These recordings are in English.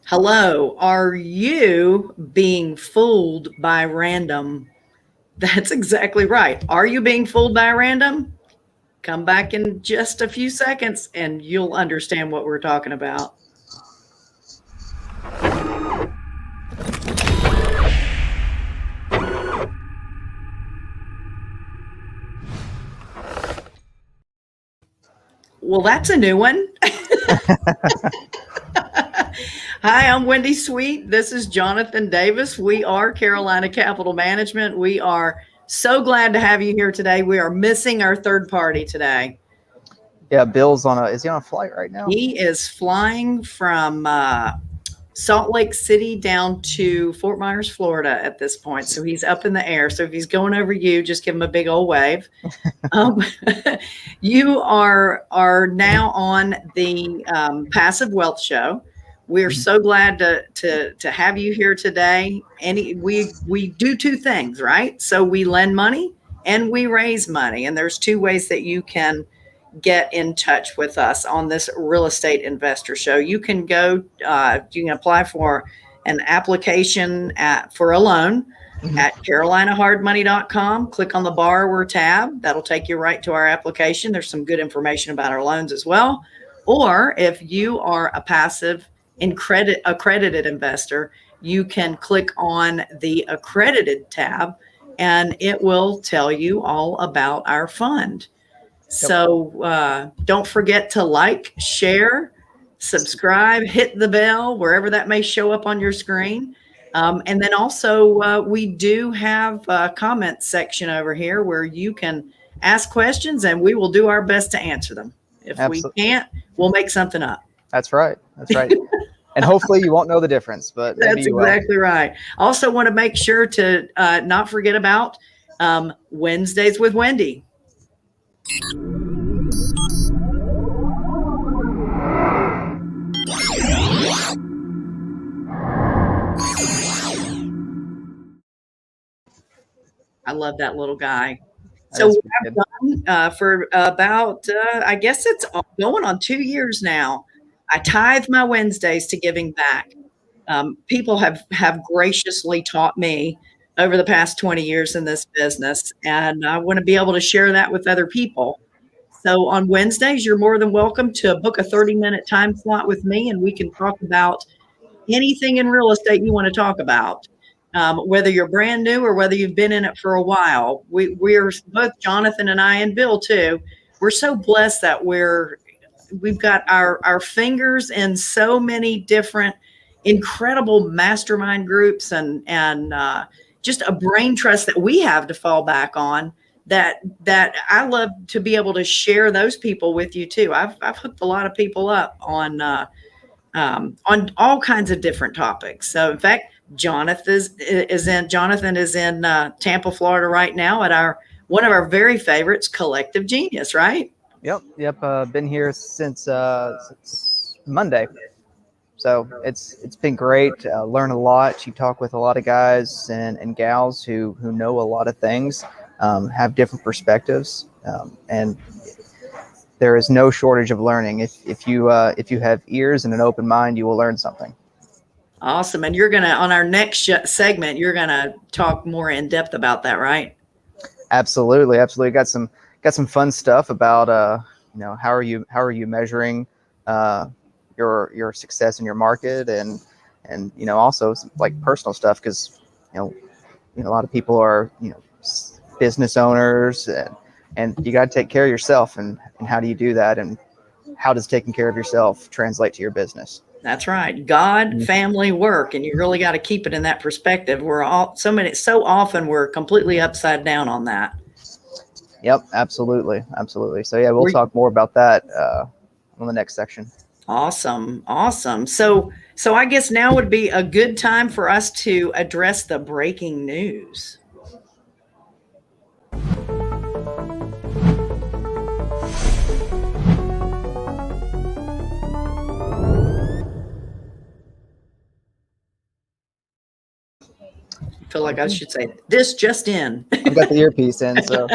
Hello, are you being fooled by random? That's exactly right. Are you being fooled by random? Come back in just a few seconds and you'll understand what we're talking about. Well, that's a new one. Hi, I'm Wendy Sweet. This is Jonathan Davis. We are Carolina Capital Management. We are so glad to have you here today. We are missing our third party today. Yeah, Bill's is he on a flight right now? He is flying from Salt Lake City down to Fort Myers, Florida at this point. So he's up in the air. So if he's going over you, just give him a big old wave. You are now on the Passive Wealth Show. We're so glad to have you here today. We do two things, right? So we lend money and we raise money. And there's two ways that you can get in touch with us on this real estate investor show. You can go, you can apply for an application for a loan at carolinahardmoney.com. Click on the borrower tab. That'll take you right to our application. There's some good information about our loans as well. Or if you are a passive accredited investor, you can click on the accredited tab and it will tell you all about our fund. So don't forget to like, share, subscribe, hit the bell, wherever that may show up on your screen. And then also we do have a comment section over here where you can ask questions and we will do our best to answer them. If we can't, we'll make something up. That's right. That's right. And hopefully you won't know the difference, but that's exactly right. Also want to make sure to not forget about Wednesdays with Wendy. I love that little guy. So we've done for about, I guess it's going on 2 years now. I tithe my Wednesdays to giving back. People have graciously taught me over the past 20 years in this business, and I want to be able to share that with other people. So on Wednesdays, you're more than welcome to book a 30-minute time slot with me, and we can talk about anything in real estate you want to talk about. Whether you're brand new or whether you've been in it for a while. We're both, Jonathan and I, and Bill too, we're so blessed that we've got our fingers in so many different incredible mastermind groups and just a brain trust that we have to fall back on that I love to be able to share those people with you too. I've hooked a lot of people up on all kinds of different topics. So in fact, Jonathan is in Tampa, Florida right now at one of our very favorites, Collective Genius, right? Yep. Been here since Monday. So it's been great. Learn a lot. You talk with a lot of guys and gals who know a lot of things, have different perspectives, and there is no shortage of learning. If you have ears and an open mind, you will learn something. Awesome. And you're gonna, on our next segment, you're gonna talk more in depth about that, right? Absolutely. Got some fun stuff about how are you measuring your success in your market, and also like personal stuff, because a lot of people are business owners, and you got to take care of yourself, and how do you do that, and how does taking care of yourself translate to your business? That's right. God, family, work, and you really got to keep it in that perspective. So often we're completely upside down on that. Yep, absolutely. So yeah, we'll talk more about that on the next section. Awesome. So I guess now would be a good time for us to address the breaking news. I feel like I should say this just in. I've got the earpiece in, so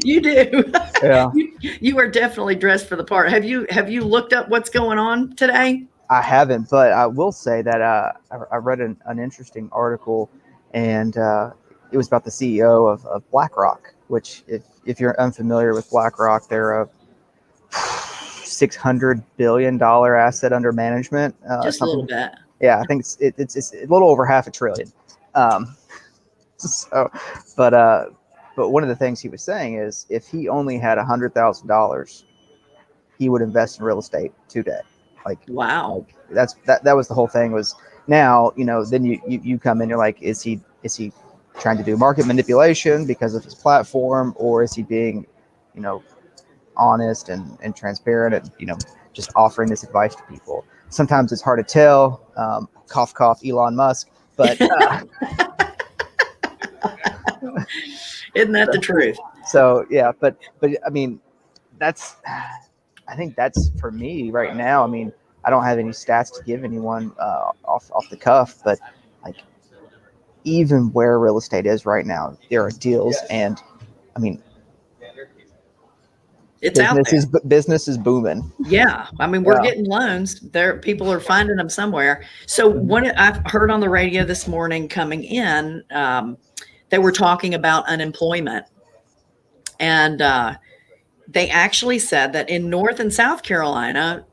you do. Yeah. You are definitely dressed for the part. Have you looked up what's going on today? I haven't, but I will say that I read an interesting article, and it was about the CEO of BlackRock, which, if you're unfamiliar with BlackRock, they're a $600 billion asset under management. Just a little Something, bit. yeah, I think it's a little over half a trillion. Um, so, but one of the things he was saying is if he only had $100,000, he would invest in real estate today. Wow. That was the whole thing. Was now, then you come in, you're like, is he trying to do market manipulation because of his platform, or is he being, honest and transparent, and just offering this advice to people? Sometimes it's hard to tell. Cough cough, Elon Musk. But Isn't that the truth? so yeah, but I mean, I think that's for me right now. I mean, I don't have any stats to give anyone off the cuff, but like, even where real estate is right now, there are deals, and I mean, It's out there. business is booming. Yeah. I mean, we're getting loans there. People are finding them somewhere. So what I've heard on the radio this morning coming in, they were talking about unemployment, and they actually said that in North and South Carolina,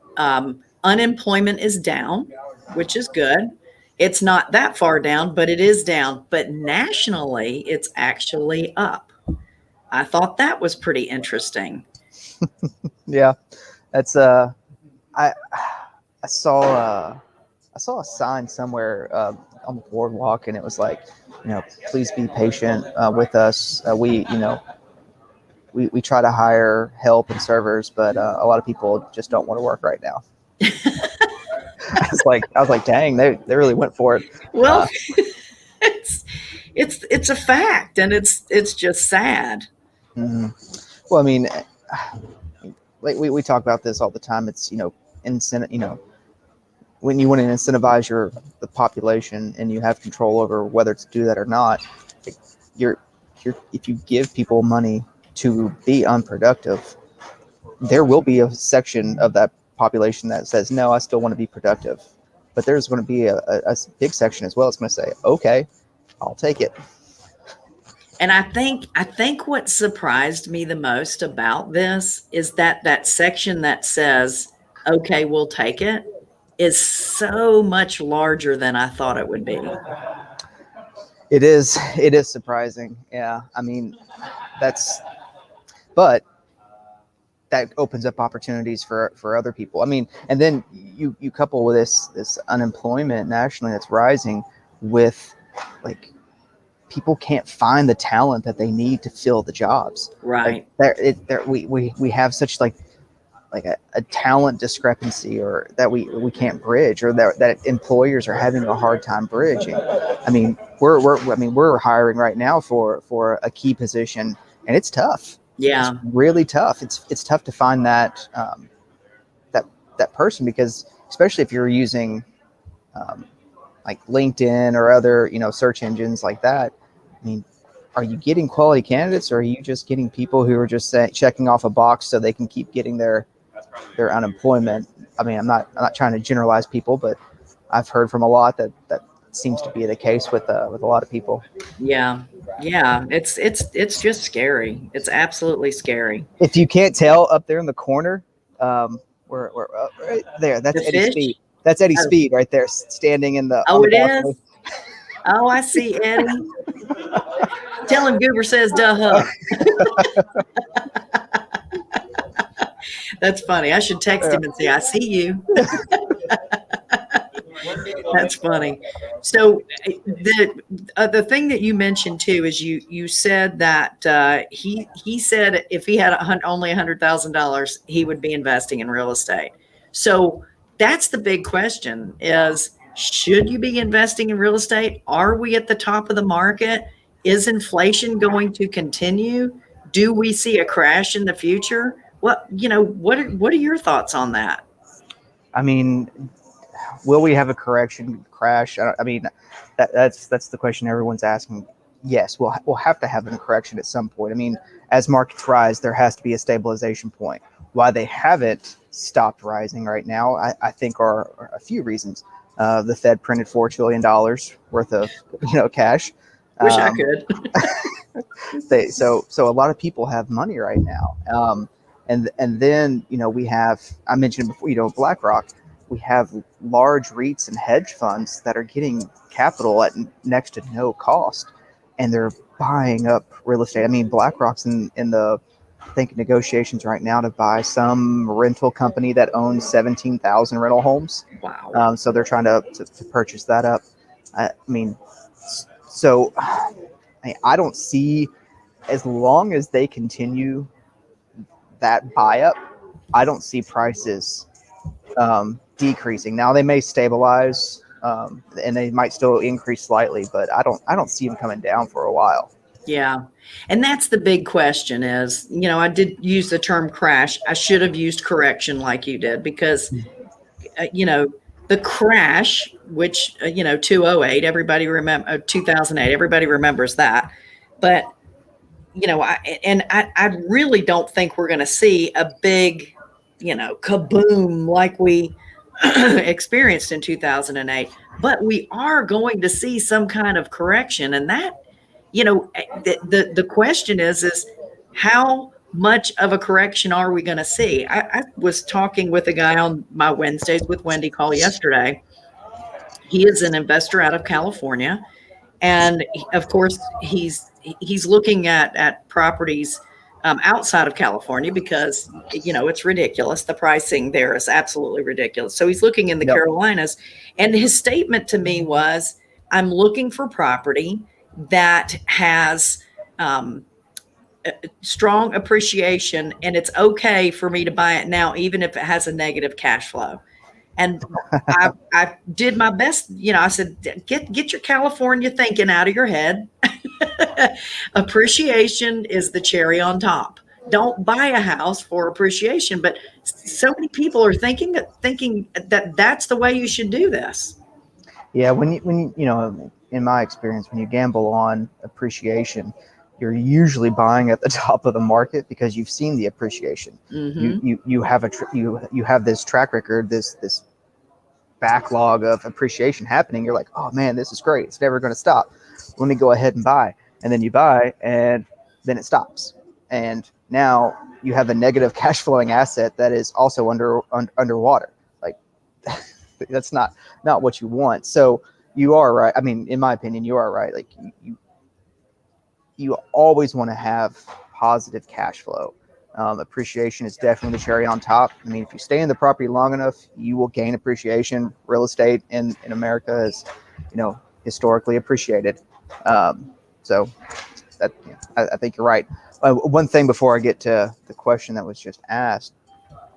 unemployment is down, which is good. It's not that far down, but it is down. But nationally, it's actually up. I thought that was pretty interesting. Yeah, that's I I saw a sign somewhere on the boardwalk, and it was like, please be patient with us. We try to hire help and servers, but a lot of people just don't want to work right now. I was like, dang, they really went for it. Well, it's a fact, and it's just sad. Mm-hmm. Well, I mean, like we talk about this all the time. It's incentive. When you want to incentivize the population, and you have control over whether to do that or not, if you give people money to be unproductive, there will be a section of that population that says, no, I still want to be productive. But there's going to be a big section as well. It's going to say, okay, I'll take it. And I think what surprised me the most about this is that section that says, okay, we'll take it, is so much larger than I thought it would be. It is surprising. Yeah. I mean, but that opens up opportunities for other people. I mean, and then you couple with this unemployment nationally that's rising with, like, people can't find the talent that they need to fill the jobs. Right. We have such like a talent discrepancy, or that we can't bridge, or that employers are having a hard time bridging. I mean, we're hiring right now for a key position, and it's tough. Yeah. It's really tough. It's tough to find that that person, because especially if you're using like LinkedIn or other search engines like that. I mean, are you getting quality candidates, or are you just getting people who are just checking off a box so they can keep getting their unemployment? I mean, I'm not trying to generalize people, but I've heard from a lot that seems to be the case with a lot of people. Yeah. It's just scary. It's absolutely scary. If you can't tell, up there in the corner, we're right there. That's The Eddie fish? Speed. That's Eddie Speed right there, standing in the. Oh, on the it balcony. is? Oh, I see, Eddie. Tell him Goober says duh. That's funny. I should text him and say, I see you. That's funny. So the thing that you mentioned too is you said that he said if he had only $100,000, he would be investing in real estate. So that's the big question: is should you be investing in real estate? Are we at the top of the market? Is inflation going to continue? Do we see a crash in the future? What are your thoughts on that? I mean, will we have a crash? I mean, that's the question everyone's asking. Yes, we'll have to have a correction at some point. I mean, as markets rise, there has to be a stabilization point. Why they haven't stopped rising right now, I think are a few reasons. The Fed printed $4 trillion worth of cash. Wish I could. So a lot of people have money right now. And then we have, I mentioned before, BlackRock. We have large REITs and hedge funds that are getting capital at next to no cost, and they're buying up real estate. I mean, BlackRock's in the, I think, negotiations right now to buy some rental company that owns 17,000 rental homes. Wow. So they're trying to purchase that up. I mean, so I don't see, as long as they continue that buy up, I don't see prices decreasing. Now they may stabilize, and they might still increase slightly, but I don't see them coming down for a while. Yeah. And that's the big question is, I did use the term crash. I should have used correction like you did, because, the crash, which, 2008, everybody 2008, everybody remembers that. But, I really don't think we're going to see a big, kaboom like we experienced in 2008, but we are going to see some kind of correction. And that, the question is how much of a correction are we going to see? I was talking with a guy on my Wednesdays with Wendy call yesterday. He is an investor out of California. And of course, he's looking at properties outside of California because, it's ridiculous. The pricing there is absolutely ridiculous. So he's looking in the Yep. Carolinas. And his statement to me was, I'm looking for property that has strong appreciation, and it's okay for me to buy it now, even if it has a negative cash flow. And I did my best. I said, get your California thinking out of your head. Appreciation is the cherry on top. Don't buy a house for appreciation. But so many people are thinking that that's the way you should do this. Yeah, when you in my experience, when you gamble on appreciation, you're usually buying at the top of the market because you've seen the appreciation. Mm-hmm. You have you have this track record, this backlog of appreciation happening. You're like, oh man, this is great. It's never going to stop. Let me go ahead and buy. And then you buy, and then it stops. And now you have a negative cash flowing asset that is also underwater. Like that's not what you want. So you are right. I mean, in my opinion, you are right. Like you always want to have positive cash flow. Appreciation is definitely the cherry on top. I mean, if you stay in the property long enough, you will gain appreciation. Real estate in America is, historically appreciated. So that I think you're right. One thing before I get to the question that was just asked,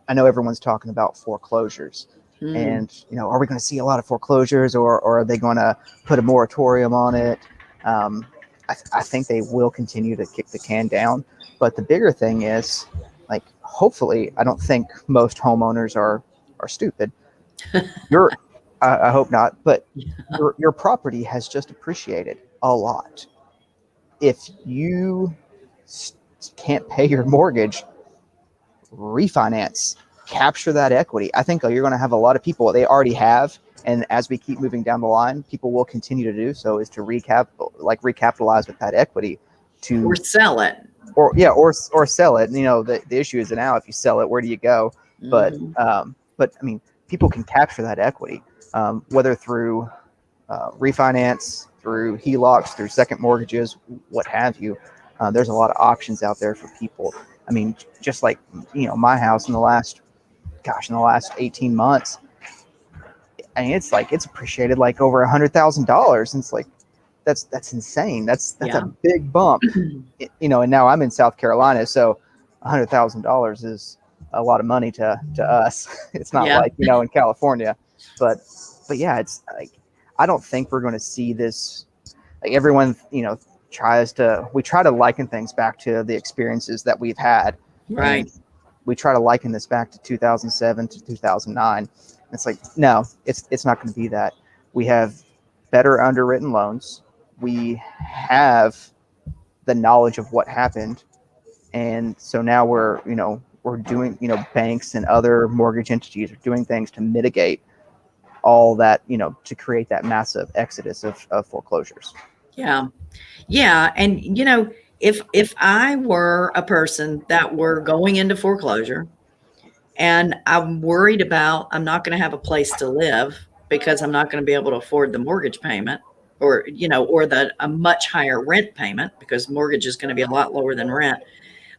I know everyone's talking about foreclosures. And, are we going to see a lot of foreclosures, or are they going to put a moratorium on it? I think they will continue to kick the can down. But the bigger thing is, like, hopefully, I don't think most homeowners are stupid. I hope not. But your property has just appreciated a lot. If you can't pay your mortgage, refinance, capture that equity. I think you're going to have a lot of people, they already have, and as we keep moving down the line, people will continue to do so, is to recapitalize with that equity, or sell it, or sell it. The issue is now, if you sell it, where do you go? Mm-hmm. But I mean, people can capture that equity, whether through refinance, through HELOCs, through second mortgages, what have you. There's a lot of options out there for people. I mean, just like, my house in the last 18 months, I mean, it's appreciated like over $100,000. And it's like, that's insane. That's a big bump, and now I'm in South Carolina. So $100,000 is a lot of money to us. It's not like, in California, but yeah, it's like, I don't think we're going to see this. Like everyone, we try to liken things back to the experiences that we've had. Right. And we try to liken this back to 2007 to 2009. It's like, no, it's not going to be that. We have better underwritten loans. We have the knowledge of what happened. And so now we're we're doing, banks and other mortgage entities are doing things to mitigate all that, to create that massive exodus of foreclosures. Yeah. Yeah. And, if I were a person that were going into foreclosure and I'm worried about, I'm not going to have a place to live because I'm not going to be able to afford the mortgage payment or, or a much higher rent payment because mortgage is going to be a lot lower than rent.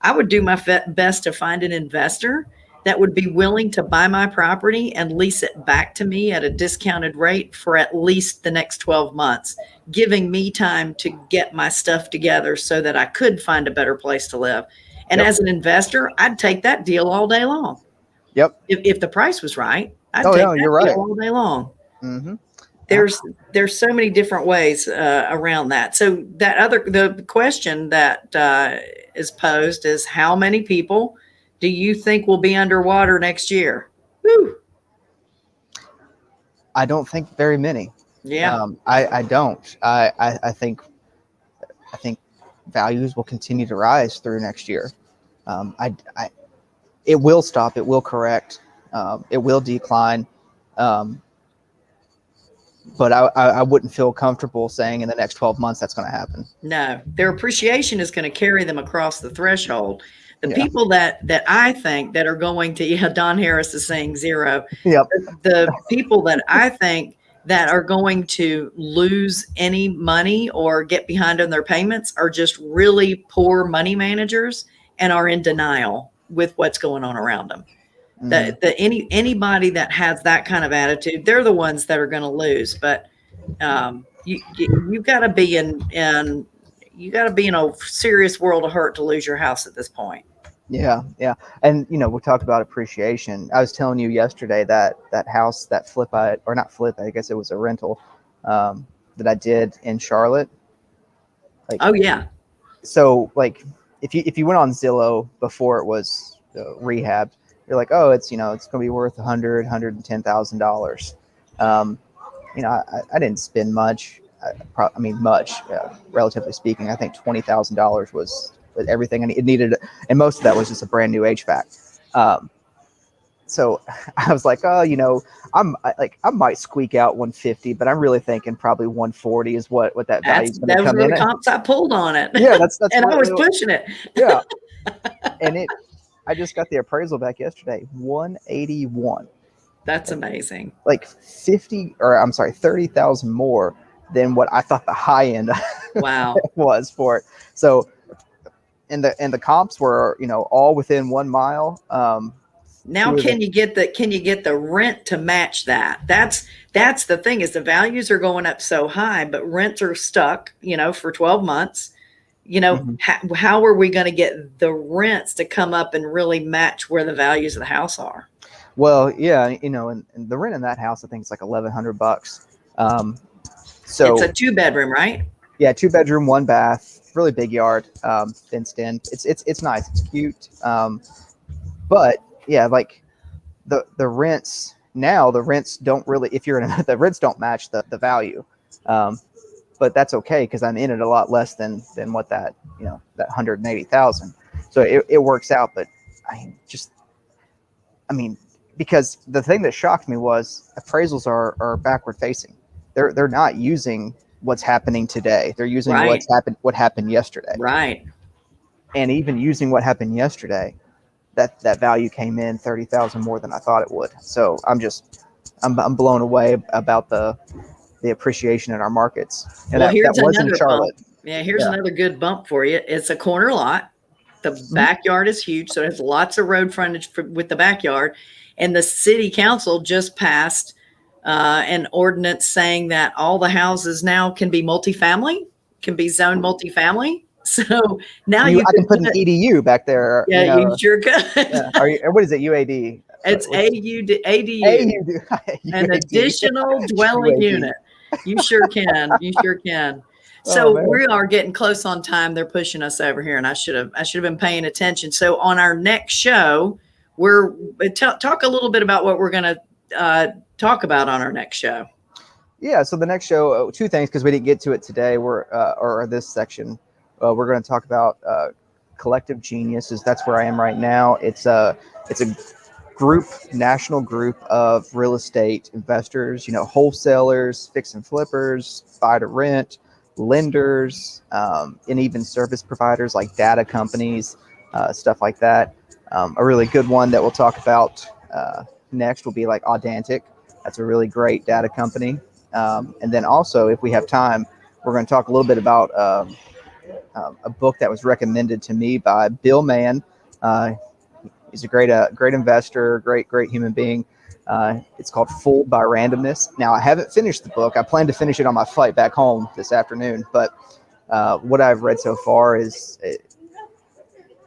I would do my best to find an investor that would be willing to buy my property and lease it back to me at a discounted rate for at least the next 12 months, giving me time to get my stuff together so that I could find a better place to live. And Yep. as an investor, I'd take that deal all day long. Yep. If the price was right, I'd Oh, take no, that you're right. deal all day long. Mm-hmm. There's so many different ways around that. So the question that is posed is, how many people do you think will be underwater next year? Whew. I don't think very many. Yeah. I don't. I think values will continue to rise through next year. It will stop. It will correct. It will decline. But I wouldn't feel comfortable saying in the next 12 months that's going to happen. No, their appreciation is going to carry them across the threshold. The Yeah. people that I think that are going to, Don Harris is saying zero. Yep. The people that I think that are going to lose any money or get behind on their payments are just really poor money managers and are in denial with what's going on around them. Mm-hmm. Anybody that has that kind of attitude, they're the ones that are going to lose. But you've got to be in a serious world of hurt to lose your house at this point. Yeah. And we talked about appreciation. I was telling you yesterday that house, that I guess it was a rental that I did in Charlotte. Oh yeah. So if you went on Zillow before it was rehabbed, you're like, oh, it's going to be worth $110,000. I didn't spend much. Relatively speaking. I think $20,000 was everything it needed, and most of that was just a brand new HVAC. So I was like, oh, I might squeak out 150, but I'm really thinking probably 140 is what that value is going to come in. Those were the comps I pulled on it. Yeah, that's and I was pushing it. Yeah, and I just got the appraisal back yesterday, 181. That's amazing. Like 30,000 more than what I thought the high end wow was for it. So, and the comps were, all within 1 mile. Now, can you get the rent to match that? That's the thing, is the values are going up so high, but rents are stuck, for 12 months. Mm-hmm. How are we going to get the rents to come up and really match where the values of the house are? Well, yeah, and the rent in that house, I think it's like $1,100. So it's a 2-bedroom, right? Yeah, 2-bedroom, 1 bath, really big yard, fenced in. It's nice, it's cute. But yeah, like the rents now, the rents don't really, the rents don't match the value. But that's okay because I'm in it a lot less than what that that 180,000. So it works out. But because the thing that shocked me was appraisals are backward facing. They're not using what's happening today. They're using what happened yesterday. Right. And even using what happened yesterday, that value came in 30,000 more than I thought it would. So I'm blown away about the appreciation in our markets. And that was in Charlotte. Yeah, here's another good bump for you. It's a corner lot. The backyard is huge, so it has lots of road frontage with the backyard. And the city council just passed an ordinance saying that all the houses now can be multifamily, can be zoned multifamily. So now I can put an EDU back there. Yeah, you sure could. What is it? UAD. It's ADU. An additional dwelling unit. You sure can. You sure can. So we are getting close on time. They're pushing us over here, and I should have been paying attention. So on our next show, we're talk a little bit about what we're going to talk about on our next show. Yeah. So the next show, 2 things, because we didn't get to it today. Or this section, we're going to talk about Collective Geniuses. That's where I am right now. It's a national group of real estate investors, wholesalers, fix and flippers, buy to rent, lenders, and even service providers like data companies, stuff like that. A really good one that we'll talk about next will be like Audantic. That's a really great data company. And then also, if we have time, we're going to talk a little bit about a book that was recommended to me by Bill Mann. He's a great investor, great human being. It's called Fooled by Randomness. Now, I haven't finished the book. I plan to finish it on my flight back home this afternoon. But what I've read so far is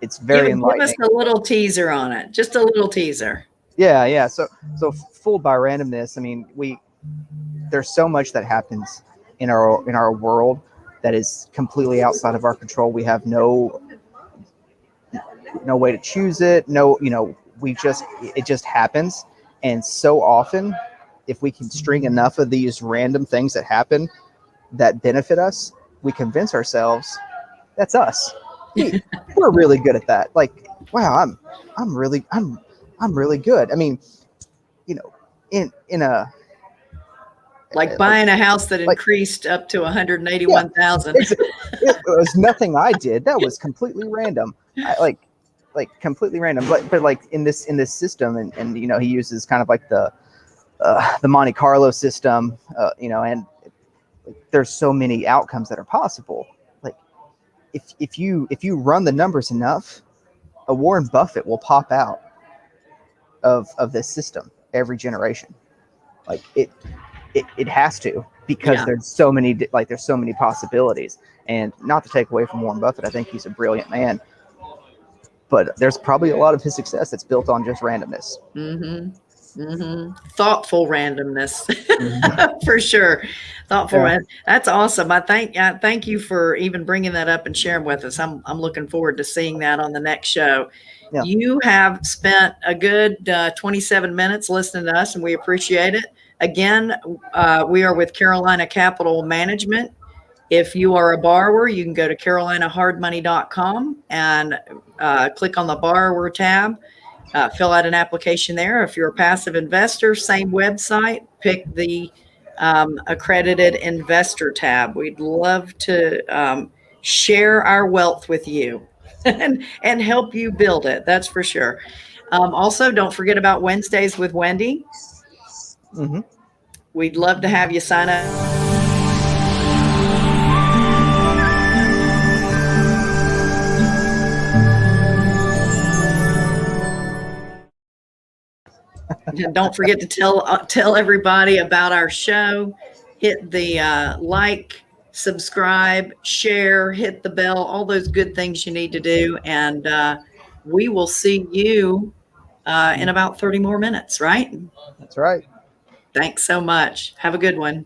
it's very enlightening. Give us a little teaser on it, just a little teaser. Yeah. So Fooled by Randomness. I mean, there's so much that happens in our world that is completely outside of our control. We have no way to choose it. It just happens. And so often, if we can string enough of these random things that happen that benefit us, we convince ourselves that's us. We're really good at that. Like, wow, I'm really good. I mean, in a like buying a house that increased up to 181,000. It was nothing I did. That was completely random. Completely random. But like in this system, and he uses kind of like the Monte Carlo system, and there's so many outcomes that are possible. Like if you run the numbers enough, a Warren Buffett will pop out of this system every generation. Like it has to, because there's so many possibilities. And not to take away from Warren Buffett, I think he's a brilliant man, but there's probably a lot of his success that's built on just randomness. Thoughtful randomness. For sure. Thoughtful. That's awesome. I thank you for even bringing that up and sharing with us. I'm looking forward to seeing that on the next show. Yeah. You have spent a good 27 minutes listening to us, and we appreciate it. Again, we are with Carolina Capital Management. If you are a borrower, you can go to carolinahardmoney.com and click on the borrower tab, fill out an application there. If you're a passive investor, same website, pick the accredited investor tab. We'd love to share our wealth with you and help you build it. That's for sure. Also, don't forget about Wednesdays with Wendy. We'd love to have you sign up. Don't forget to tell everybody about our show. Hit the like, subscribe, share, hit the bell, all those good things you need to do. And we will see you in about 30 more minutes, right? That's right. Thanks so much. Have a good one.